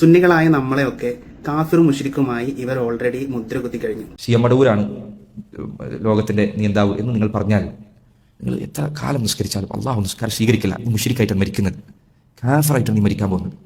സുന്നികളായ നമ്മളെയൊക്കെ കാഫിറും മുശ്രിക്കുമായി ഇവർ ഓൾറെഡി മുദ്ര കുത്തി കഴിഞ്ഞു. സിയമടൂരാണ് ലോകത്തിന്റെ നിയന്താവ് എന്ന് നിങ്ങൾ പറഞ്ഞാൽ നിങ്ങൾ എത്ര കാലം നിസ്കരിച്ചാലും അള്ളാഹു നിസ്കാരം സ്വീകരിക്കില്ല. നീ മുശ്രിക്കായിട്ടാണ് മരിക്കുന്നത്, കാഫറായിട്ടാണ് നീ മരിക്കാൻ പോകുന്നത്.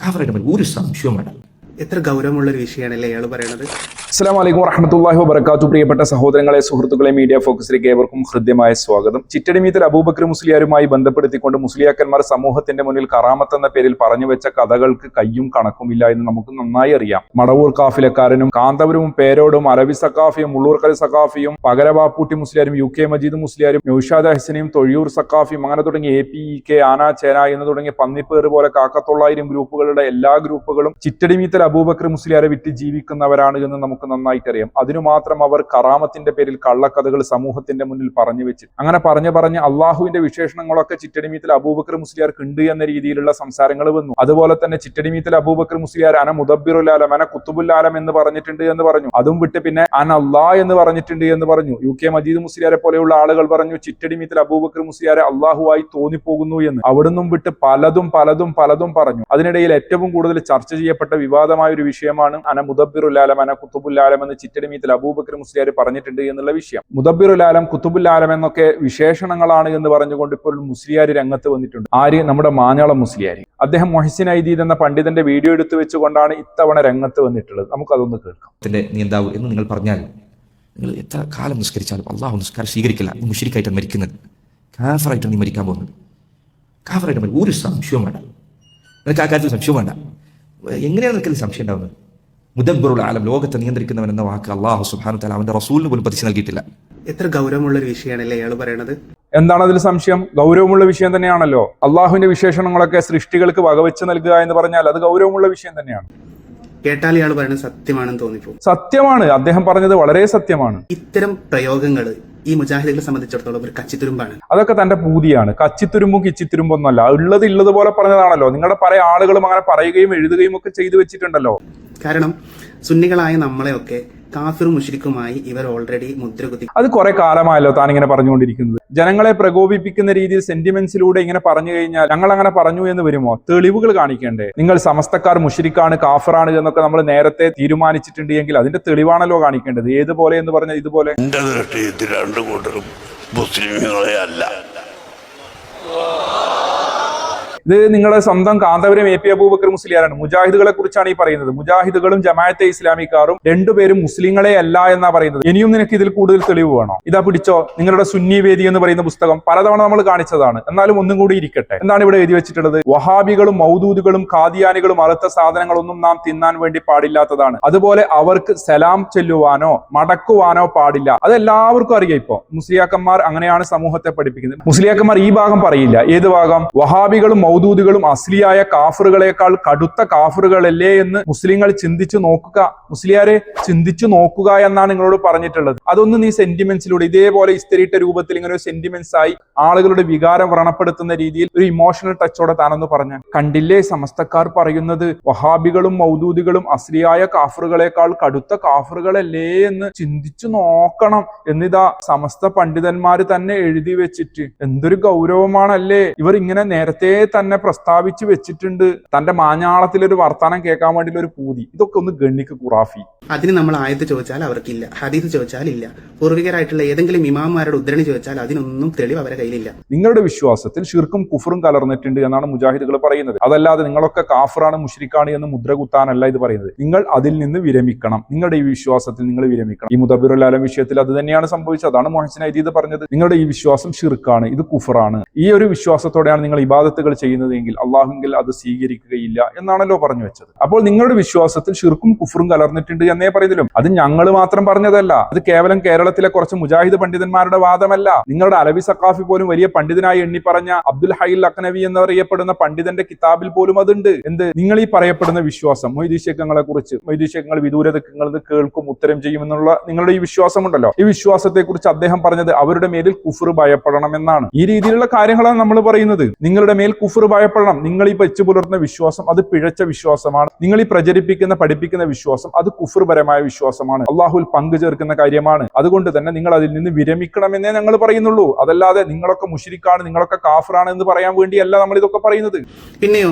കാഫറായിട്ട് ഒരു സംശയവും വേണ്ട. എത്ര ഗൗരവമുള്ള ഒരു വിഷയമാണല്ലേ അയാൾ പറയണത്. അസ്സലാമു അലൈക്കും വറഹ്മത്തുള്ളാഹി വബറകാതുഹു. പ്രിയപ്പെട്ട സഹോദരങ്ങളെ, സുഹൃത്തുക്കളെ, മീഡിയ ഫോക്കസിലേക്ക് ഏവർക്കും ഹൃദ്യമായ സ്വാഗതം. ചിറ്റടിമീത്തൽ അബൂബക്കർ മുസ്ലിയാരുമായി ബന്ധപ്പെടുത്തിക്കൊണ്ട് മുസ്ലിയാക്കന്മാർ സമൂഹത്തിന്റെ മുന്നിൽ കറാമത്ത് എന്ന പേരിൽ പറഞ്ഞു വെച്ച കഥകൾക്ക് കയ്യും കണക്കുമില്ല എന്ന് നമുക്ക് നന്നായി അറിയാം. മടവൂർ കാഫിലക്കാരനും കാന്തപുരവും പേരോടും അലവി സക്കാഫിയും മുള്ളൂർക്കൽ സക്കാഫിയും പകരവാപ്പൂട്ടി മുസ്ലിയാരും UK മജീദ് മുസ്ലിയാരും നൗഷാദ് ഹസനെയും തൊഴിയൂർ സക്കാഫിയും അങ്ങനെ തുടങ്ങി APEK ആന ചേന എന്ന് തുടങ്ങിയ പന്നിപ്പേറ് പോലെ കാക്കത്തൊള്ളായിരം ഗ്രൂപ്പുകളുടെ എല്ലാ ഗ്രൂപ്പുകളും ചിറ്റടിമീത്തൽ അബൂബക്കർ മുസ്ലിയാരെ വിറ്റ് ജീവിക്കുന്നവരാണ് എന്ന് നമുക്ക് നന്നായിട്ട് അറിയാം. അതിനു മാത്രം അവർ കറാമത്തിന്റെ പേരിൽ കള്ളക്കഥകൾ സമൂഹത്തിന്റെ മുന്നിൽ പറഞ്ഞു വെച്ച് അങ്ങനെ പറഞ്ഞ് അള്ളാഹുവിന്റെ വിശേഷണങ്ങളൊക്കെ ചിറ്റടിമീത്തൽ അബൂബക്കർ മുസ്ലിയാർക്ക് ഉണ്ട് എന്ന രീതിയിലുള്ള സംസാരങ്ങൾ വന്നു. അതുപോലെ തന്നെ ചിറ്റടിമീത്തൽ അബൂബക്കർ മുസ്ലിയാർ അന മുദബ്ബിറുൽ ആലം അന കുത്തുബുൽ ആലം എന്ന് പറഞ്ഞിട്ടുണ്ട് എന്ന് പറഞ്ഞു. അതും വിട്ട് പിന്നെ അന അള്ളാഹ് എന്ന് പറഞ്ഞിട്ടുണ്ട് എന്ന് പറഞ്ഞു. UK മജീദ് മുസ്ലിയാരെ പോലെയുള്ള ആളുകൾ പറഞ്ഞു ചിറ്റടിമീത്തൽ അബൂബക്കർ മുസ്ലിയാരെ അള്ളാഹുവായി തോന്നിപ്പോകുന്നു എന്ന്. അവിടുന്നും വിട്ട് പലതും പറഞ്ഞു. അതിനിടയിൽ ഏറ്റവും കൂടുതൽ ചർച്ച ചെയ്യപ്പെട്ട വിവാദമായ ഒരു വിഷയമാണ് അന മുദബ്ബിറുൽ ആലം അന കുത്തുബുൽ ആലം എന്ന് ചിറ്റടിമീത്തൽ അബൂബക്കർ മുസ്ലിയാർ പറഞ്ഞിട്ടുണ്ട് എന്നുള്ള വിഷയം. മുദബ്ബിറുൽ ആലം കുത്തുബുൽ ആലം എന്നൊക്കെ വിശേഷണങ്ങളാണ് എന്ന് പറഞ്ഞുകൊണ്ട് ഇപ്പോൾ മുസ്ലിയാർ രംഗത്ത് വന്നിട്ടുണ്ട്. ആര്? നമ്മുടെ മാഞ്ഞാളം മുസ്ലിയാർ. അദ്ദേഹം മൊഹ്സിൻ ഐദീദ് എന്ന പണ്ഡിതന്റെ വീഡിയോ എടുത്തു വെച്ചുകൊണ്ടാണ് ഇത്തവണ രംഗത്ത് വന്നിട്ടുള്ളത്. നമുക്കതൊന്ന് കേൾക്കാം. നിയന്താവ് എന്ന് നിങ്ങൾ പറഞ്ഞാൽ നിങ്ങൾ എത്ര കാലം നിസ്കരിച്ചാലും അള്ളാഹു നിസ്കാരം സ്വീകരിക്കില്ല. നീ മുശ്രിക്കായിട്ടാണ് മരിക്കുന്നത്, കാഫറായിട്ടാണ് നീ മരിക്കാൻ പോകുന്നത്. കാഫറായിട്ട് ഒരു സംശയവും വേണ്ട. നിനക്ക് ആ കാര്യത്തിൽ സംശയം വേണ്ട. എങ്ങനെയാണ് നിനക്കത് സംശയം ഉണ്ടാവുന്നത്? മുദബ്ബിറുൽ ആലം, ലോകത്തെ നിയന്ത്രിക്കുന്നവൻ എന്ന വാക്ക് അല്ലാഹു സുബ്ഹാനഹു വ തആല അവന്റെ റസൂലിന് പോലും പതിച്ചു നൽകിയിട്ടില്ല. എത്ര ഗൗരവമുള്ള ഒരു വിഷയമാണല്ലേ അയാൾ പറയണത്. എന്താണ് അതിൽ സംശയം? ഗൗരവമുള്ള വിഷയം തന്നെയാണല്ലോ. അള്ളാഹുവിന്റെ വിശേഷണങ്ങളൊക്കെ സൃഷ്ടികൾക്ക് വകവെച്ച് നൽകുക എന്ന് പറഞ്ഞാൽ അത് ഗൗരവമുള്ള വിഷയം തന്നെയാണ്. കേട്ടാൽ ഇയാൾ പറയുന്നത് സത്യമാണെന്ന് തോന്നിപ്പോ. സത്യമാണ്, അദ്ദേഹം പറഞ്ഞത് വളരെ സത്യമാണ്. ഇത്തരം പ്രയോഗങ്ങൾ ഈ മുജാഹിദുകളെ സംബന്ധിച്ചിടത്തോളം ഒരു കച്ചിത്തുരുമ്പാണ്. അതൊക്കെ തന്റെ പൂതിയാണ്. കച്ചിത്തുരുമ്പും കിച്ചിത്തുരുമ്പും ഒന്നല്ല, ഉള്ളതുപോലെ പറഞ്ഞതാണല്ലോ. നിങ്ങളുടെ പല ആളുകളും അങ്ങനെ പറയുകയും എഴുതുകയും ഒക്കെ ചെയ്തു വെച്ചിട്ടുണ്ടല്ലോ. കാരണം സുന്നികളായ നമ്മളെയൊക്കെ കാഫിറും മുശ്രിക്കുമായി ഇവർ ഓൾറെഡി മുദ്ര കുത്തി. അത് കുറെ കാലമായല്ലോ താൻ ഇങ്ങനെ പറഞ്ഞുകൊണ്ടിരിക്കുന്നത്. ജനങ്ങളെ പ്രകോപിപ്പിക്കുന്ന രീതിയിൽ സെന്റിമെന്റ്സിലൂടെ ഇങ്ങനെ പറഞ്ഞു കഴിഞ്ഞാൽ ഞങ്ങൾ അങ്ങനെ പറഞ്ഞു എന്ന് വരുമോ? തെളിവുകൾ കാണിക്കേണ്ടേ? നിങ്ങൾ സമസ്തക്കാർ മുശ്രിക്കാണ്, കാഫറാണ് എന്നൊക്കെ നമ്മൾ നേരത്തെ തീരുമാനിച്ചിട്ടുണ്ട് എങ്കിൽ അതിന്റെ തെളിവാണല്ലോ കാണിക്കേണ്ടത്. ഏതുപോലെ എന്ന് പറഞ്ഞാൽ ഇതുപോലെ. എന്റെ ദൃഷ്ടിയിൽ രണ്ടു കൂട്ടരും മുസ്ലിങ്ങളെ അല്ല. ഇത് നിങ്ങളുടെ സ്വന്തം കാന്തപുരം AP അബൂബക്കർ മുസ്ലിയാരാണ്. മുജാഹിദുകളെ കുറിച്ചാണ് ഈ പറയുന്നത്. മുജാഹിദുകളും ജമാഅത്തെ ഇസ്ലാമിക്കാരും രണ്ടുപേരും മുസ്ലിങ്ങളെ അല്ല എന്നാ പറയുന്നത്. ഇനിയും നിനക്ക് ഇതിൽ കൂടുതൽ തെളിവ് വേണോ? ഇതാ പിടിച്ചോ, നിങ്ങളുടെ സുന്നി വേദി എന്ന് പറയുന്ന പുസ്തകം പലതവണ നമ്മൾ കാണിച്ചതാണ്. എന്നാലും ഒന്നും കൂടി ഇരിക്കട്ടെ. എന്താണ് ഇവിടെ എഴുതി വെച്ചിട്ടുള്ളത്? വഹാബികളും മൗദൂദുകളും ഖാദിയാനികളും അറുത്ത സാധനങ്ങളൊന്നും നാം തിന്നാൻ വേണ്ടി പാടില്ലാത്തതാണ്. അതുപോലെ അവർക്ക് സലാം ചെല്ലുവാനോ മടക്കുവാനോ പാടില്ല. അതെല്ലാവർക്കും അറിയാം. ഇപ്പൊ മുസ്ലിയാക്കന്മാർ അങ്ങനെയാണ് സമൂഹത്തെ പഠിപ്പിക്കുന്നത്. മുസ്ലിയാക്കന്മാർ ഈ ഭാഗം പറയില്ല. ഏത് ഭാഗം? വഹാബികളും മൗദൂദുകളും അസ്ലിയായ കാഫറുകളെക്കാൾ കടുത്ത കാഫറുകളല്ലേ എന്ന് മുസ്ലിങ്ങൾ ചിന്തിച്ചു നോക്കുക. മുസ്ലിയാരെ ചിന്തിച്ചു നോക്കുക എന്നാണ് നിങ്ങളോട് പറഞ്ഞിട്ടുള്ളത്. അതൊന്നും നീ സെന്റിമെന്റ്സിലൂടെ ഇതേപോലെ ഇസ്തരിട്ട രൂപത്തിൽ ഇങ്ങനെ ഒരു സെന്റിമെന്റ്സ് ആയി ആളുകളുടെ വികാരം വ്രണപ്പെടുത്തുന്ന രീതിയിൽ ഒരു ഇമോഷണൽ ടച്ചോടെ താനൊന്ന് പറഞ്ഞ കണ്ടില്ലേ? സമസ്തക്കാർ പറയുന്നത് വഹാബികളും മൗദൂദികളും അസ്ലിയായ കാഫറുകളെക്കാൾ കടുത്ത കാഫറുകളല്ലേ എന്ന് ചിന്തിച്ചു നോക്കണം എന്നിതാ സമസ്ത പണ്ഡിതന്മാര് തന്നെ എഴുതി വെച്ചിട്ട്. എന്തൊരു ഗൗരവമാണല്ലേ! ഇവർ ഇങ്ങനെ നേരത്തെ തന്നെ പ്രസ്താവിച്ചു വെച്ചിട്ടുണ്ട്. തന്റെ മാഞ്ഞാളത്തിലൊരു വർത്താനം കേൾക്കാൻ വേണ്ടി ഒരു പൂതി. ഇതൊക്കെ ഒന്ന് ഗണ്ണിക്ക് ഖുറാഫി. അതിന് നമ്മൾ ആയത്ത് ചോദിച്ചാൽ അവർക്കില്ല, ഹദീസ് ചോദിച്ചാൽ ഇല്ല, പൂർവികരായിട്ടുള്ള ഏതെങ്കിലും ഇമാമുമാരുടെ ഉദ്ധരണി ചോദിച്ചാൽ അതിനൊന്നും തെളിവ് അവരുടെ കയ്യിലില്ല. നിങ്ങളുടെ വിശ്വാസത്തിൽ ഷിർക്കും കുഫറും കലർന്നിട്ടുണ്ട് എന്നാണ് മുജാഹിദുകൾ പറയുന്നത്. അതല്ലാതെ നിങ്ങളൊക്കെ കാഫറാണ് മുശ്രിക്കാണ് എന്ന് മുദ്ര കുത്താനല്ല ഇത് പറയുന്നത്. നിങ്ങൾ അതിൽ നിന്ന് വിരമിക്കണം. നിങ്ങളുടെ ഈ വിശ്വാസത്തിൽ നിങ്ങൾ വിരമിക്കണം. ഈ മുദബ്ബിറുൽ ആലം വിഷയത്തിൽ അത് തന്നെയാണ് സംഭവിച്ചത്. അതാണ് മൊഹ്സിൻ ഐദീദ് പറഞ്ഞത്. നിങ്ങളുടെ ഈ വിശ്വാസം ഷിർക്കാണ്, ഇത് കുഫറാണ്. ഈ ഒരു വിശ്വാസത്തോടെയാണ് നിങ്ങൾ ഇബാദത്തുകൾ ചെയ്യുന്നതെങ്കിൽ അള്ളാഹുവിൽ അത് സ്വീകരിക്കുകയില്ല എന്നാണല്ലോ പറഞ്ഞു വെച്ചത്. അപ്പോൾ നിങ്ങളുടെ വിശ്വാസത്തിൽ ഷിർക്കും കുഫറും കലർന്നിട്ടുണ്ട് എന്നേ പറയുന്നില്ല. അത് ഞങ്ങൾ മാത്രം പറഞ്ഞതല്ല. അത് കേവലം കേരളത്തിലെ കുറച്ച് മുജാഹിദ് പണ്ഡിതന്മാരുടെ വാദമല്ല. നിങ്ങളുടെ അലവി സക്കാഫി പോലും വലിയ പണ്ഡിതനായി എണ്ണി പറഞ്ഞ അബ്ദുൽ ഹൈൽ അക്നവി എന്നറിയപ്പെടുന്ന പണ്ഡിതന്റെ കിതാബിൽ പോലും അതുണ്ട്. എന്ത്? നിങ്ങൾ ഈ പറയപ്പെടുന്ന വിശ്വാസം മൊയ്തീശങ്ങളെ കുറിച്ച്, മൊയ്തീശങ്ങൾ വിദൂരതങ്ങൾ കേൾക്കും ഉത്തരം ചെയ്യുമെന്നുള്ള നിങ്ങളുടെ ഈ വിശ്വാസമുണ്ടല്ലോ, ഈ വിശ്വാസത്തെ കുറിച്ച് അദ്ദേഹം പറഞ്ഞത് അവരുടെ മേലിൽ കുഫർ ഭയപ്പെടണം എന്നാണ്. ഈ രീതിയിലുള്ള കാര്യങ്ങളാണ് നമ്മൾ പറയുന്നത്. നിങ്ങളുടെ മേൽ കുഫർ ഭയപ്പെടണം. നിങ്ങൾ ഈ വെച്ചു പുലർത്തുന്ന വിശ്വാസം അത് പിഴച്ച വിശ്വാസമാണ്. നിങ്ങൾ ഈ പ്രചരിപ്പിക്കുന്ന പഠിപ്പിക്കുന്ന വിശ്വാസം അത് കുഫർപരമായ വിശ്വാസമാണ്, അള്ളാഹുൽ പങ്കു ചേർക്കുന്ന കാര്യമാണ്. അതുകൊണ്ട് തന്നെ നിങ്ങൾ അതിൽ നിന്ന് വിരമിക്കണമെന്നേ ഞങ്ങൾ പറയുന്നുള്ളൂ. അതല്ലാതെ നിങ്ങളൊക്കെ മുശ്രിക്കാണ്, നിങ്ങളൊക്കെ കാഫറാണ് എന്ന് പറയാൻ വേണ്ടിയല്ല നമ്മൾ ഇതൊക്കെ പറയുന്നത്. പിന്നെയോ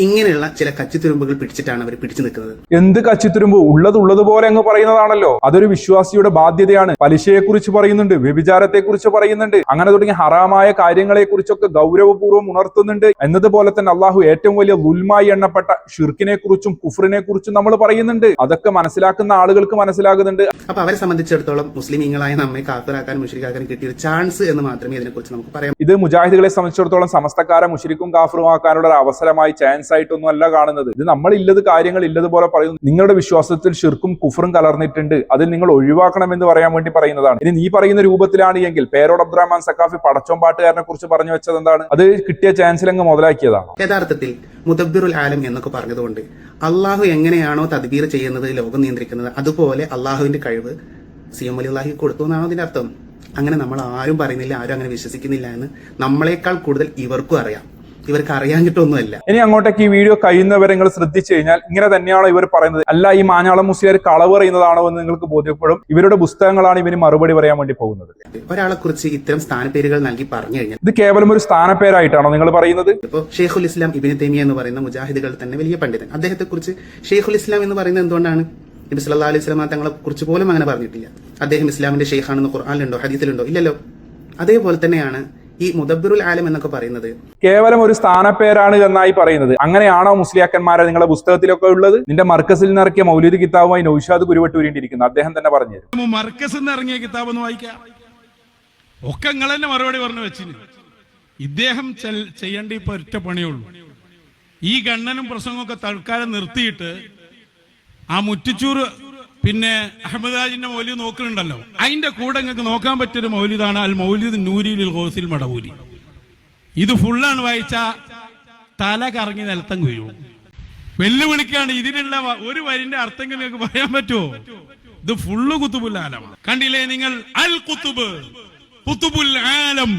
ഇങ്ങനെയുള്ള ചില കച്ചിത്തുരുമ്പുകൾ പിടിച്ചിട്ടാണ് അവർ പിടിച്ചു നിൽക്കുന്നത്. എന്ത് കച്ചിത്തുരുമ്പ്? ഉള്ളതുപോലെ അങ്ങ് പറയുന്നതാണല്ലോ. അതൊരു വിശ്വാസിയുടെ ബാധ്യതയാണ്. പലിശയെക്കുറിച്ച് പറയുന്നുണ്ട്, വ്യഭിചാരത്തെക്കുറിച്ച് പറയുന്നുണ്ട്, അങ്ങനെ തുടങ്ങി ഹറാമായ കാര്യങ്ങളെ കുറിച്ചൊക്കെ ഗൗരവപൂർവ്വം ഉണർത്തുന്നുണ്ട്. എന്നതുപോലെ തന്നെ അള്ളാഹു ഏറ്റവും വലിയ ദുൽമായി എണ്ണപ്പെട്ട ഷിർക്കിനെ കുറിച്ചും കുഫറിനെ കുറിച്ചും നമ്മൾ പറയുന്നുണ്ട്. അതൊക്കെ മനസ്സിലാക്കുന്ന ആളുകൾക്ക് മനസ്സിലാകുന്നുണ്ട്. അപ്പൊ അവരെ സംബന്ധിച്ചിടത്തോളം മുസ്ലിമീങ്ങളായ നമ്മെ കാഫിറാക്കാനും മുശ്രിക്കാക്കാനും കിട്ടിയ ഒരു ചാൻസ് എന്ന് മാത്രമേ ഇതിനെക്കുറിച്ച് നമുക്ക് പറയാം. ഇത് മുജാഹിദുകളെ സംബന്ധിച്ചിടത്തോളം സമസ്തക്കാരെ മുശ്രിക്കും കാഫിറുമാക്കാനുള്ള ഒരു അവസരമായി ചാൻസ് ആയിട്ടൊന്നും അല്ല കാണുന്നത്. ഇത് നമ്മൾ ഇല്ലത് കാര്യങ്ങൾ ഇല്ലതുപോലെ പറയുന്നു. നിങ്ങളുടെ വിശ്വാസത്തിൽ ഷിർക്കും കുഫറും കലർന്നിട്ടുണ്ട്, അതിൽ നിങ്ങൾ ഒഴിവാക്കണമെന്ന് പറയാൻ വേണ്ടി പറയുന്നതാണ്. ഇനി നീ പറയുന്ന രൂപത്തിലാണ് എങ്കിൽ പേരോട് അബ്ദുറഹ്മാൻ സക്കാഫി പടച്ചോൻ പാട്ടുകാരനെ കുറിച്ച് പറഞ്ഞു വെച്ചത് എന്താണ്? അത് കിട്ടിയ ചാൻസിൽ അങ്ങ് മുതലാക്കിയതാണ്. യഥാർത്ഥത്തിൽ മുദബ്ബിറുൽ ആലം എന്നൊക്കെ പറഞ്ഞതുകൊണ്ട് അള്ളാഹു എങ്ങനെയാണോ തദ്ബീർ ചെയ്യുന്നത്, ലോകം നിയന്ത്രിക്കുന്നത്, അതുപോലെ അള്ളാഹുവിന്റെ കഴിവ് സിയം വലിയുള്ളാഹി കൊടുത്തു എന്നാണോ അതിന്റെ അർത്ഥം. അങ്ങനെ നമ്മൾ ആരും പറയുന്നില്ല, ആരും അങ്ങനെ വിശ്വസിക്കുന്നില്ല എന്ന് നമ്മളെക്കാൾ കൂടുതൽ ഇവർക്കും അറിയാം. ഇവർക്ക് അറിയാഞ്ഞിട്ടൊന്നുമല്ല. ഇനി അങ്ങോട്ടേക്ക് ഈ വീഡിയോ കഴിയുന്നവരെ നിങ്ങൾ ശ്രദ്ധിച്ചു കഴിഞ്ഞാൽ ഇങ്ങനെ തന്നെയാണോ ഇവർ പറയുന്നത്? അല്ല, ഈ മാഞ്ഞാളം മുസ്ലിയാർ കളവ് പറയുന്നതാണോ എന്ന് നിങ്ങൾക്ക് ബോധ്യപ്പെടും. ഇവരുടെ പുസ്തകങ്ങളാണ് ഇവന് മറുപടി പറയാൻ വേണ്ടി പോകുന്നത്. ഒരാളെ കുറിച്ച് ഇത്തരം സ്ഥാനപ്പേരുകൾ നൽകി പറഞ്ഞു കഴിഞ്ഞാൽ ഇത് കേവലം ഒരു സ്ഥാനപ്പേരായിട്ടാണോ നിങ്ങൾ പറയുന്നത്? ഇപ്പോൾ ഷെയ്ഖുൽ ഇസ്ലാം ഇബ്നു തൈമിയ എന്ന് പറയുന്ന മുജാഹിദുകൾ തന്നെ വലിയ പണ്ഡിതൻ, അദ്ദേഹത്തെ കുറിച്ച് ഷെയ്ഖുൽ ഇസ്ലാം എന്ന് പറയുന്നത് എന്തുകൊണ്ടാണ്? നബി സല്ലല്ലാഹു അലൈഹി വസല്ലം തങ്ങളെ കുറിച്ച് പോലും അങ്ങനെ പറഞ്ഞിട്ടില്ല. അദ്ദേഹം ഇസ്ലാമിന്റെ ഷെയ്ഖാണെന്ന് ഖുർആനിലുണ്ടോ ഹദീസിലുണ്ടോ? ഇല്ലല്ലോ. അതേപോലെ തന്നെയാണ് ഈ മുദബ്ബിറുൽ ആലം എന്നൊക്കെ പറയുന്നത് കേവലം ഒരു സ്ഥാനപ്പേരാണ് എന്നായി പറയുന്നത്. അങ്ങനെയാണോ മുസ്ലിയാക്കന്മാരെ നിങ്ങളുടെ പുസ്തകത്തിലൊക്കെ ഉള്ളത്? നിന്റെ മർക്കസിൽ നിന്നിറക്കിയ മൗലിദ് കിതാബുമായി നൗഷാദ് കുരുവട്ടൂരിണ്ടിരിക്കുന്നു, അദ്ദേഹം തന്നെ പറഞ്ഞു തരും. മർക്കസിൽ നിന്ന് ഇറങ്ങിയ കിതാബ് ഒന്ന് വായിക്കാം. ഒക്കെ നിങ്ങൾ തന്നെ മറുപടി പറഞ്ഞു വെച്ചിന്. ഇദ്ദേഹം ചെയ്യേണ്ട ഇപ്പൊ ഒറ്റ പണിയുള്ളൂ. ഈ ഗണ്ണനും പ്രസംഗമൊക്കെ തൽക്കാലം നിർത്തിയിട്ട് ആ മുറ്റിച്ചൂറ് പിന്നെ അഹമ്മദാജിന്റെ മൗലിദ് നോക്കുന്നുണ്ടല്ലോ, അതിന്റെ കൂടെ നിങ്ങൾക്ക് നോക്കാൻ പറ്റിയൊരു മൗലിദാണ് അൽ മൗലിദ് നൂരിൽ ഗൗസിൽ മടവൂരി. ഇത് ഫുള്ളാണ് വായിച്ച തല കറങ്ങി നിലത്തം വീഴും. വെല്ലുവിളിക്കാണ്. ഇതിനുള്ള ഒരു വരിന്റെ അർത്ഥം നിങ്ങൾക്ക് പറയാൻ പറ്റുമോ? ഇത് ഫുള്ള് കുത്തുബുൽ ആലമാണ്. കണ്ടില്ലേ നിങ്ങൾ? അൽ കുത്തുബ് കുത്തുബുൽ ആലം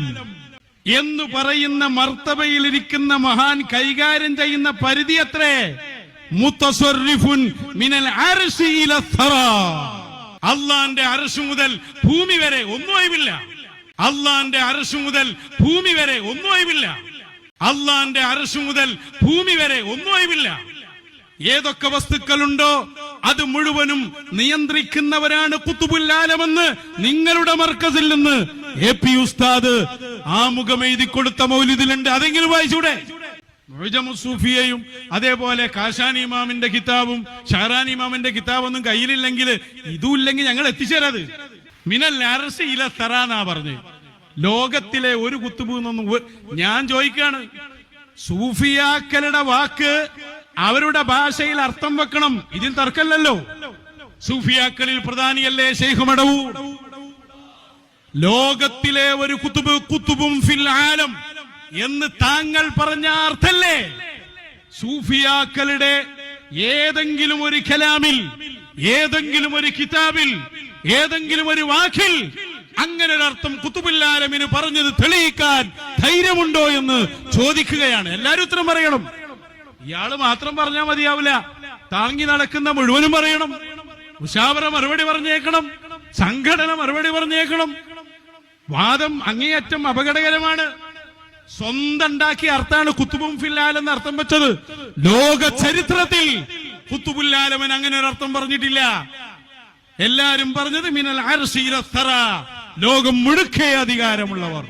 എന്ന് പറയുന്ന മർത്തബയിലിരിക്കുന്ന മഹാൻ കൈകാര്യം ചെയ്യുന്ന പരിധി എത്രേ? മുത്തസർരിഫുൻ മിനൽ അർശി ഇല ഥറാ. അല്ലാഹുവിന്റെ അർശ് മുതൽ ഭൂമി വരെ ഒന്നും ഒഴിവില്ല. അല്ലാഹുവിന്റെ അർശ് മുതൽ ഭൂമി വരെ ഒന്നും ഒഴിവില്ല. അല്ലാഹുവിന്റെ അർശ് മുതൽ ഭൂമി വരെ ഒന്നും ഒഴിവില്ല. ഏതൊക്കെ വസ്തുക്കളുണ്ടോ അത് മുഴുവനും നിയന്ത്രിക്കുന്നവരാണ് ഖുതുബുൽ ആലമെന്ന് നിങ്ങളുടെ മർക്കസിൽ നിന്ന് AP ഉസ്താദ് ആമുഖം എഴുതി കൊടുത്ത മൗലിദിലുണ്ട്. അതെങ്കിലും വായിച്ചൂടെ? സൂഫിയയും അതേപോലെ കാശാനി ഇമാമിന്റെ കിതാബും ഷഹറാനി ഇമാമിന്റെ കിതാബൊന്നും കയ്യിലില്ലെങ്കിൽ ഇതുമില്ലെങ്കിൽ ഞങ്ങൾ എത്തിച്ചേരാത്. മിനൽ അർശി ഇല ഥറാ എന്നാ പറഞ്ഞു. ലോകത്തിലെ ഒരു കുത്തുബ് എന്നൊന്നും ഞാൻ ചോദിക്കാണ്. സൂഫിയാക്കളുടെ വാക്ക് അവരുടെ ഭാഷയിൽ അർത്ഥം വെക്കണം, ഇതിൽ തർക്കമല്ലല്ലോ. സൂഫിയാക്കളിൽ പ്രധാനിയല്ലേ ശൈഖ് മടവൂർ? ലോകത്തിലെ ഒരു കുത്തുബ് കുത്തുബും ഫിൽ ആലം എന്ന് താങ്കൾ പറഞ്ഞ അർത്ഥല്ലേ? സൂഫിയാക്കളുടെ ഏതെങ്കിലും ഒരു കലാമിൽ, ഏതെങ്കിലും ഒരു കിതാബിൽ, ഏതെങ്കിലും ഒരു വാക്കിൽ അങ്ങനെ ഒരു അർത്ഥം ഖുതുബുൽ ആലമിന് പറഞ്ഞത് തെളിയിക്കാൻ ധൈര്യമുണ്ടോ എന്ന് ചോദിക്കുകയാണ്. എല്ലാരും ഉത്തരം പറയണം. ഇയാള് മാത്രം പറഞ്ഞാൽ മതിയാവില്ല, താങ്ങി നടക്കുന്ന മുഴുവനും പറയണം. മുശാവറ മറുപടി പറഞ്ഞേക്കണം, സംഘടന മറുപടി പറഞ്ഞേക്കണം. വാദം അങ്ങേയറ്റം അപകടകരമാണ്. സ്വന്തം ഉണ്ടാക്കിയ അർത്ഥാണ് ഖുതുബും ഫിൽ ആലം എന്ന് അർത്ഥം വെച്ചത്. ലോക ചരിത്രത്തിൽ ഖുതുബുൽ ആലമൻ അങ്ങനെ ഒരു അർത്ഥം പറഞ്ഞിട്ടില്ല. എല്ലാരും പറഞ്ഞത് മിനൽ അർശി ഇല ഥറാ, ലോകം മുഴുക്കെ അധികാരമുള്ളവർ.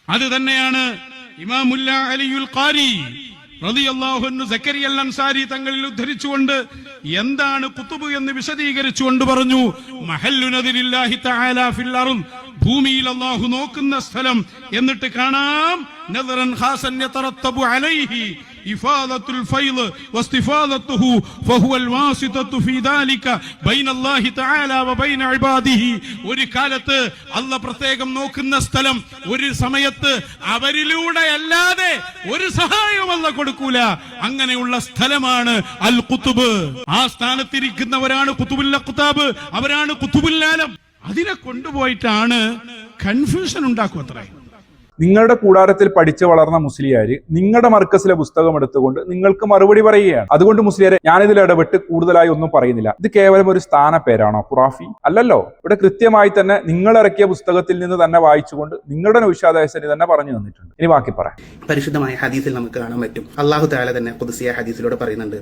അത് തന്നെയാണ് ഇമാമുല്ല അലിയുൽ ഖാരി റളിയല്ലാഹു അൻഹു സക്കരിയ അൽ അൻസാരി തങ്ങളിൽ ഉദ്ധരിച്ചുകൊണ്ട് എന്താണ് ഖുതുബ് എന്ന് വിശദീകരിച്ചുകൊണ്ട് പറഞ്ഞു, മഹല്ലു നദിലില്ലാഹി തആല ഫിൽ അർദ്, ഭൂമിയിൽ അല്ലാഹു നോക്കുന്ന സ്ഥലം. എന്നിട്ട് കാണാം നദറൻ ഖാസൻ യതറത്തബു അലൈഹി ഇഫാദത്തുൽ ഫൈദ് വസ്തിഫാദത്തുഹു ഫഹുവൽ വാസിതത്തു ഫീ ദാലിക ബൈനല്ലാഹി തആല വബൈന ഇബാദിഹി. ഒരു കാലത്ത് അല്ലാഹ് പ്രത്യേകം നോക്കുന്ന സ്ഥലം, ഒരു സമയത്ത് അവരിലൂടെ അല്ലാതെ ഒരു സഹായവും അല്ലാഹ് കൊടുക്കൂല. അങ്ങനെയുള്ള സ്ഥലമാണ് അൽ ഖുതുബ്. ആ സ്ഥാനത്തിരിക്കുന്നവരാണ് ഖുതുബുൽ അഖ്താബ്, അവരാണ് ഖുതുബുൽ ആലം. അതിനെ കൊണ്ടുപോയിട്ടാണ് കൺഫ്യൂഷൻ ഉണ്ടാക്കുക. അത്രേ നിങ്ങളുടെ കൂടാരത്തിൽ പഠിച്ചു വളർന്ന മുസ്ലിയാര് നിങ്ങളുടെ മർക്കസിലെ പുസ്തകം എടുത്തുകൊണ്ട് നിങ്ങൾക്ക് മറുപടി പറയുകയാണ്. അതുകൊണ്ട് മുസ്ലിയാരെ ഞാനിതിൽ ഇടപെട്ട് കൂടുതലായി ഒന്നും പറയുന്നില്ല. ഇത് കേവലം ഒരു സ്ഥാന പേരാണോ ഖുറാഫി? അല്ലല്ലോ. ഇവിടെ കൃത്യമായി തന്നെ നിങ്ങൾ ഇറക്കിയ പുസ്തകത്തിൽ നിന്ന് തന്നെ വായിച്ചുകൊണ്ട് നിങ്ങളുടെ നൗഷാദ് ഹസനി തന്നെ പറഞ്ഞു തന്നിട്ടുണ്ട്. ഇനി ബാക്കി പറയാം. പരിശുദ്ധമായ ഹദീസിൽ നമുക്ക് കാണാൻ പറ്റും, അള്ളാഹു തആല തന്നെ ഖുദ്സിയ ഹദീസിലൂടെ പറയുന്നുണ്ട്,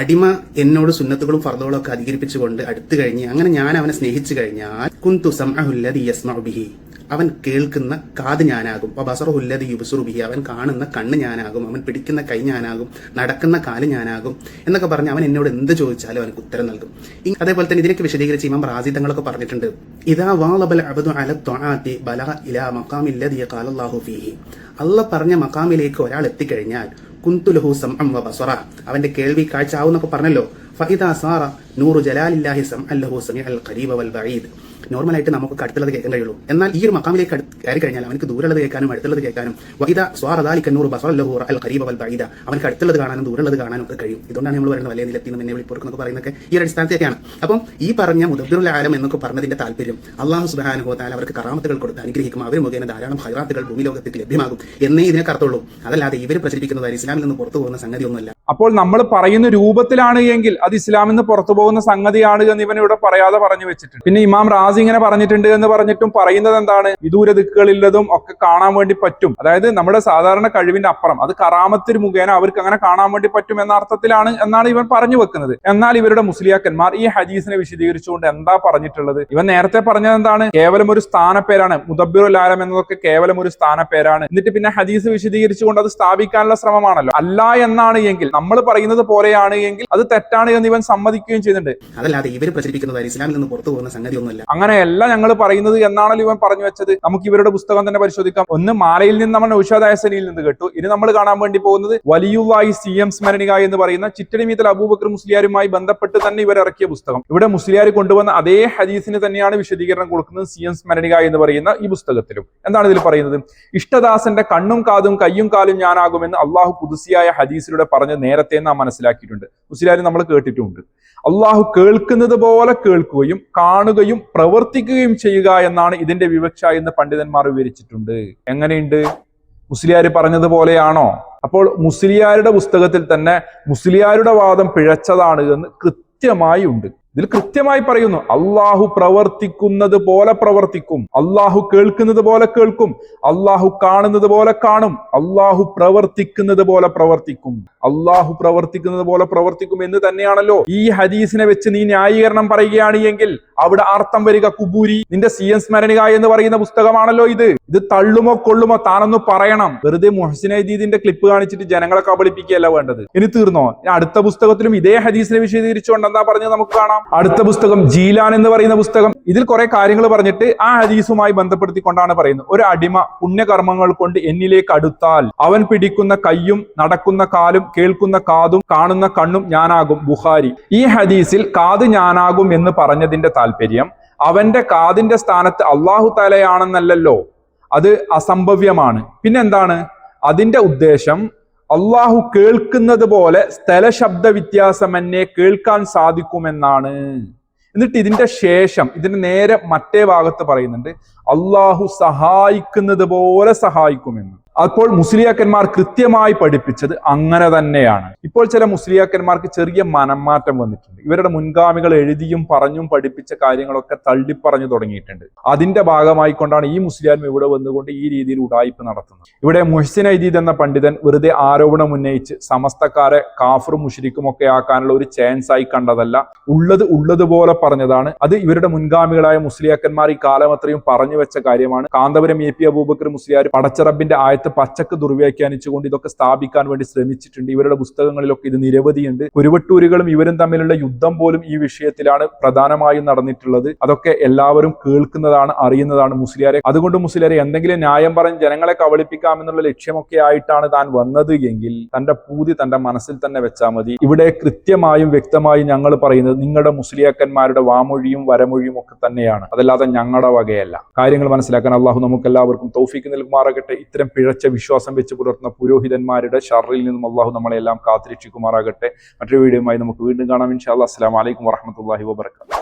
അടിമ എന്നോട് സുന്നത്തുകളും ഫർളുകളും ഒക്കെ അധികരിപ്പിച്ചുകൊണ്ട് അടുത്തു കഴിഞ്ഞ് അങ്ങനെ ഞാൻ അവനെ സ്നേഹിച്ചു കഴിഞ്ഞാൽ കുന്തു സംഅഹുല്ലദി യസ്മഉ ബിഹി, അവൻ കേൾക്കുന്ന കാത് ഞാനാകും, ബസറുല്ലദി യുബ്സിറു ബിഹി, അവൻ കാണുന്ന കണ്ണ് ഞാനാകും, അവൻ പിടിക്കുന്ന കൈ ഞാനാകും, നടക്കുന്ന കാല് ഞാനാകും എന്നൊക്കെ പറഞ്ഞ് അവൻ എന്നോട് എന്ത് ചോദിച്ചാലും അവനക്ക് ഉത്തരം നൽകും. അതേപോലെ തന്നെ ഇതിനൊക്കെ വിശദീകരിച്ച് ഇമാം റാസി തങ്ങളൊക്കെ പറഞ്ഞിട്ടുണ്ട്, ഇദാ വാളബൽ അബ്ദു അല ത്വആത്തി ബലഗ ഇലാ മഖാമില്ലദി ഖാല അല്ലാഹു ഫീഹി, അല്ലാഹ് പറഞ്ഞ മഖാമിലേക്ക് ഒരാൾ എത്തിക്കഴിഞ്ഞാൽ കുന്തു ലഹു സംഅൻ വബസറ, അവന്റെ കേൾവി കാഴ്ച ആവുന്നൊക്കെ പറഞ്ഞല്ലോ. ഫഇദാ സാറ നൂറു ജലാലില്ലാഹി സംഅൻ ലഹു സമീഅൽ ഖരീബ വൽ ബഈദ്, നോർമലായിട്ട് നമുക്ക് അടുത്തുള്ളത് കേൾക്കാൻ കഴിയുള്ളൂ. എന്നാൽ ഈ ഒരു മഖാമിലേക്ക് കയറി കഴിഞ്ഞാൽ അവനക്ക് ദൂരമുള്ളത് കേൾക്കാനും അടുത്തുള്ളത് കേൾക്കാനും, വഇദാ സ്വാറ ദാലിക നൂറു ബസറ ലഹു അൽ ഖരീബ വൽ ബഈദ, അവനക്ക് അടുത്തുള്ളത് കാണാനും ദൂരമുള്ളത് കാണാനും ഒക്കെ കഴിയും. ഇതുകൊണ്ടാണ് നമ്മൾ പറയുന്നത് വലയ നിലത്തിനും എന്നെ വിളിപ്പോർക്കെന്നൊക്കെ പറയുന്നതൊക്കെ ഈ ഒരു അടിസ്ഥാനത്തെയൊക്കെയാണ്. അപ്പം ഈ പറഞ്ഞ മുദബ്ബിറുൽ ആലം എന്നൊക്കെ പറഞ്ഞതിന്റെ താല്പര്യം അല്ലാഹു സുബ്ഹാനഹു വ തആല അവർക്ക് കറാമത്തുകൾ കൊടുത്ത് അനുഗ്രഹിക്കും, അവർ മുഖേന ധാരാളം ഖൈറാത്തുകൾ ഭൂമി ലോകത്തേക്ക് ലഭ്യമാകും എന്നേ ഇതിനെ കർത്തുള്ളൂ. അതല്ലാതെ ഇവർ പ്രചരിപ്പിക്കുന്നത് ഇസ്ലാമിൽ നിന്ന് പുറത്തു പോകുന്ന സംഗതിയൊന്നുമല്ല. അപ്പോൾ നമ്മൾ പറയുന്ന രൂപത്തിലാണ് എങ്കിൽ അത് ഇസ്ലാമിൽ നിന്ന് പുറത്തു പോകുന്ന സംഗതിയാണ് എന്ന് ഇവൻ ഇവിടെ പറയാതെ പറഞ്ഞു വെച്ചിട്ടുണ്ട്. പിന്നെ ഇമാം റാസി ഇങ്ങനെ പറഞ്ഞിട്ടുണ്ട് എന്ന് പറഞ്ഞിട്ടും പറയുന്നത് എന്താണ്? വിദൂര ദിക്കുകളില്ലതും ഒക്കെ കാണാൻ വേണ്ടി പറ്റും, അതായത് നമ്മുടെ സാധാരണ കഴിവിന്റെ അപ്പുറം അത് കറാമത്തിൽ മുഖേന അവർക്ക് അങ്ങനെ കാണാൻ വേണ്ടി പറ്റും എന്ന അർത്ഥത്തിലാണ് എന്നാണ് ഇവൻ പറഞ്ഞു വെക്കുന്നത്. എന്നാൽ ഇവരുടെ മുസ്ലിയാക്കന്മാർ ഈ ഹദീസിനെ വിശദീകരിച്ചുകൊണ്ട് എന്താ പറഞ്ഞിട്ടുള്ളത്? ഇവൻ നേരത്തെ പറഞ്ഞത് എന്താണ്? കേവലം ഒരു സ്ഥാനപ്പേരാണ്, മുദബ്ബിറുൽ ആലം എന്നതൊക്കെ കേവലം ഒരു സ്ഥാനപ്പേരാണ്. എന്നിട്ട് പിന്നെ ഹദീസ് വിശദീകരിച്ചുകൊണ്ട് അത് സ്ഥാപിക്കാനുള്ള ശ്രമമാണല്ലോ. അല്ല എന്നാണ് എങ്കിൽ, നമ്മൾ പറയുന്നത് പോലെയാണ് എങ്കിൽ അത് തെറ്റാണ് എന്ന് ഇവൻ സമ്മതിക്കുകയും ചെയ്യുന്നുണ്ട്. അതല്ലാതെ ഇവർ പ്രചരിപ്പിക്കുന്നത് ഇസ്ലാമിൽ നിന്ന് പുറത്തു പോകുന്ന സംഗതിയൊന്നുമല്ല. അങ്ങനെയല്ല ഞങ്ങൾ പറയുന്നത് എന്നാണല്ലോ ഇവൻ പറഞ്ഞു വെച്ചത്. നമുക്ക് ഇവരുടെ പുസ്തകം തന്നെ പരിശോധിക്കാം. ഒന്ന് മാലയിൽ നിന്ന് നമ്മൾ നൗഷാദ് ഹസനിയിൽ നിന്ന് കേട്ടു. ഇനി നമ്മൾ കാണാൻ വേണ്ടി പോകുന്നത് വലിയുള്ളാഹി CM സ്മരണിക എന്ന് പറയുന്ന ചിറ്റടി മീത്തൽ അബൂബക്കർ മുസ്ലിയാരുമായി ബന്ധപ്പെട്ട് തന്നെ ഇവർ ഇറക്കിയ പുസ്തകം. ഇവിടെ മുസ്ലിയാർ കൊണ്ടുവന്ന അതേ ഹദീസിന് തന്നെയാണ് വിശദീകരണം കൊടുക്കുന്നത് CM സ്മരണിക എന്ന് പറയുന്ന ഈ പുസ്തകത്തിലും. എന്താണ് ഇതിൽ പറയുന്നത്? ഇഷ്ടദാസന്റെ കണ്ണും കാതും കയ്യും കാലും ഞാനാകുമെന്ന് അള്ളാഹു ഖുദ്സിയായ ഹദീസിലൂടെ പറഞ്ഞ് നേരത്തെ നാം മനസ്സിലാക്കിയിട്ടുണ്ട്. മുസ്ലിയാർ നമ്മൾ കേട്ടിട്ടുണ്ട്. അള്ളാഹു കേൾക്കുന്നത് പോലെ കേൾക്കുകയും കാണുകയും പ്രവർത്തിക്കുകയും ചെയ്യുക എന്നാണ് ഇതിന്റെ വിവക്ഷ എന്ന് പണ്ഡിതന്മാർ വിവരിച്ചിട്ടുണ്ട്. എങ്ങനെയുണ്ട്? മുസ്ലിയാർ പറഞ്ഞതുപോലെയാണോ? അപ്പോൾ മുസ്ലിയാരുടെ പുസ്തകത്തിൽ തന്നെ മുസ്ലിയാരുടെ വാദം പിഴച്ചതാണ് എന്ന് കൃത്യമായി ഉണ്ട്. ഇതിൽ കൃത്യമായി പറയുന്നു, അള്ളാഹു പ്രവർത്തിക്കുന്നത് പോലെ പ്രവർത്തിക്കും, അള്ളാഹു കേൾക്കുന്നത് പോലെ കേൾക്കും, അള്ളാഹു കാണുന്നത് പോലെ കാണും, അള്ളാഹു പ്രവർത്തിക്കുന്നത് പോലെ പ്രവർത്തിക്കും, അള്ളാഹു പ്രവർത്തിക്കുന്നത് പോലെ പ്രവർത്തിക്കും എന്ന് തന്നെയാണല്ലോ ഈ ഹദീസിനെ വെച്ച് നീ ന്യായീകരണം പറയുകയാണ് എങ്കിൽ അവിടെ അർത്ഥം വരിക കുബൂരി. നിന്റെ CM സ്മരണിക എന്ന് പറയുന്ന പുസ്തകമാണല്ലോ ഇത്. ഇത് തള്ളുമോ കൊള്ളുമോ താനൊന്ന് പറയണം. വെറുതെ മുഹ്സിൻ അദീദിന്റെ ക്ലിപ്പ് കാണിച്ചിട്ട് ജനങ്ങളെ കബളിപ്പിക്കുകയല്ല വേണ്ടത്. ഇനി തീർന്നോ? അടുത്ത പുസ്തകത്തിലും ഇതേ ഹദീസിനെ വിശദീകരിച്ചുകൊണ്ട് എന്താ പറഞ്ഞത് നമുക്ക് കാണാം. അടുത്ത പുസ്തകം ജീലാൻ എന്ന് പറയുന്ന പുസ്തകം. ഇതിൽ കുറെ കാര്യങ്ങൾ പറഞ്ഞിട്ട് ആ ഹദീസുമായി ബന്ധപ്പെടുത്തിക്കൊണ്ടാണ് പറയുന്നത്. ഒരു അടിമ പുണ്യകർമ്മങ്ങൾ കൊണ്ട് എന്നിലേക്ക് അടുത്താൽ അവൻ പിടിക്കുന്ന കയ്യും നടക്കുന്ന കാലും കേൾക്കുന്ന കാതും കാണുന്ന കണ്ണും ഞാനാകും. ബുഖാരി. ഈ ഹദീസിൽ കാത് ഞാനാകും എന്ന് പറഞ്ഞതിന്റെ താല്പര്യം അവന്റെ കാതിന്റെ സ്ഥാനത്ത് അല്ലാഹു തആലയാണെന്നല്ലല്ലോ, അത് അസംഭവ്യമാണ്. പിന്നെന്താണ് അതിന്റെ ഉദ്ദേശം? അള്ളാഹു കേൾക്കുന്നത് പോലെ സ്ഥലശബ്ദ വ്യത്യാസം എന്നെ കേൾക്കാൻ സാധിക്കുമെന്നാണ്. എന്നിട്ട് ഇതിന്റെ ശേഷം ഇതിന്റെ നേരെ മറ്റേ ഭാഗത്ത് പറയുന്നുണ്ട് അള്ളാഹു സഹായിക്കുന്നത് പോലെ സഹായിക്കുമെന്ന്. അപ്പോൾ മുസ്ലിയാക്കന്മാർ കൃത്യമായി പഠിപ്പിച്ചത് അങ്ങനെ തന്നെയാണ്. ഇപ്പോൾ ചില മുസ്ലിയാക്കന്മാർക്ക് ചെറിയ മനംമാറ്റം വന്നിട്ടുണ്ട്. ഇവരുടെ മുൻഗാമികൾ എഴുതിയും പറഞ്ഞും പഠിപ്പിച്ച കാര്യങ്ങളൊക്കെ തള്ളിപ്പറഞ്ഞു തുടങ്ങിയിട്ടുണ്ട്. അതിന്റെ ഭാഗമായിക്കൊണ്ടാണ് ഈ മുസ്ലിയാരും ഇവിടെ വന്നുകൊണ്ട് ഈ രീതിയിൽ ഉഡായിപ്പ് നടത്തുന്നത്. ഇവിടെ മുഹ്സിൻ അദീദ് എന്ന പണ്ഡിതൻ വെറുതെ ആരോപണം ഉന്നയിച്ച് സമസ്തക്കാരെ കാഫറും മുശ്രിക്കും ഒക്കെ ആക്കാനുള്ള ഒരു ചാൻസ് ആയി കണ്ടതല്ല. ഉള്ളതുപോലെ പറഞ്ഞതാണ്. അത് ഇവരുടെ മുൻഗാമികളായ മുസ്ലിയാക്കന്മാർ ഈ കാലം അത്രയും പറഞ്ഞു വെച്ച കാര്യമാണ്. കാന്തപുരം AP അബൂബക്കർ മുസ്ലിയാർ പടച്ചറബിന്റെ ആയത്ത് പച്ചക്ക് ദുർവ്യാഖ്യാനിച്ചുകൊണ്ട് ഇതൊക്കെ സ്ഥാപിക്കാൻ വേണ്ടി ശ്രമിച്ചിട്ടുണ്ട്. ഇവരുടെ പുസ്തകങ്ങളിലൊക്കെ ഇത് നിരവധിയുണ്ട്. കുരുവട്ടൂരികളും ഇവരും തമ്മിലുള്ള യുദ്ധം പോലും ഈ വിഷയത്തിലാണ് പ്രധാനമായും നടന്നിട്ടുള്ളത്. അതൊക്കെ എല്ലാവരും കേൾക്കുന്നതാണ്, അറിയുന്നതാണ് മുസ്ലിയാരെ. അതുകൊണ്ട് മുസ്ലിയാരെ എന്തെങ്കിലും ന്യായം പറഞ്ഞ് ജനങ്ങളെ കബളിപ്പിക്കാമെന്നുള്ള ലക്ഷ്യമൊക്കെ ആയിട്ടാണ് താൻ വന്നത് എങ്കിൽ തന്റെ പൂതി തന്റെ മനസ്സിൽ തന്നെ വെച്ചാൽ മതി. ഇവിടെ കൃത്യമായും വ്യക്തമായും ഞങ്ങൾ പറയുന്നത് നിങ്ങളുടെ മുസ്ലിയാക്കന്മാരുടെ വാമൊഴിയും വരമൊഴിയും ഒക്കെ തന്നെയാണ്, അതല്ലാതെ ഞങ്ങളുടെ വകയല്ല. കാര്യങ്ങൾ മനസ്സിലാക്കാൻ അള്ളാഹു നമുക്ക് എല്ലാവർക്കും തൗഫീക്ക് നൽകുമാറാകട്ടെ. ഇത്തരം പിഴച്ച വിശ്വാസം വെച്ച് പുലർത്തുന്ന പുരോഹിതന്മാരുടെ ഷർറിൽ നിന്നും അള്ളാഹു നമ്മളെല്ലാം കാത്തിരക്ഷിക്കുമാറാകട്ടെ. മറ്റൊരു വീഡിയോയുമായി നമുക്ക് വീണ്ടും കാണാം ഇൻഷാ അല്ലാഹ്. അസ്സലാമു അലൈക്കും വറഹ്മത്തുള്ളാഹി വബറകാതുഹു.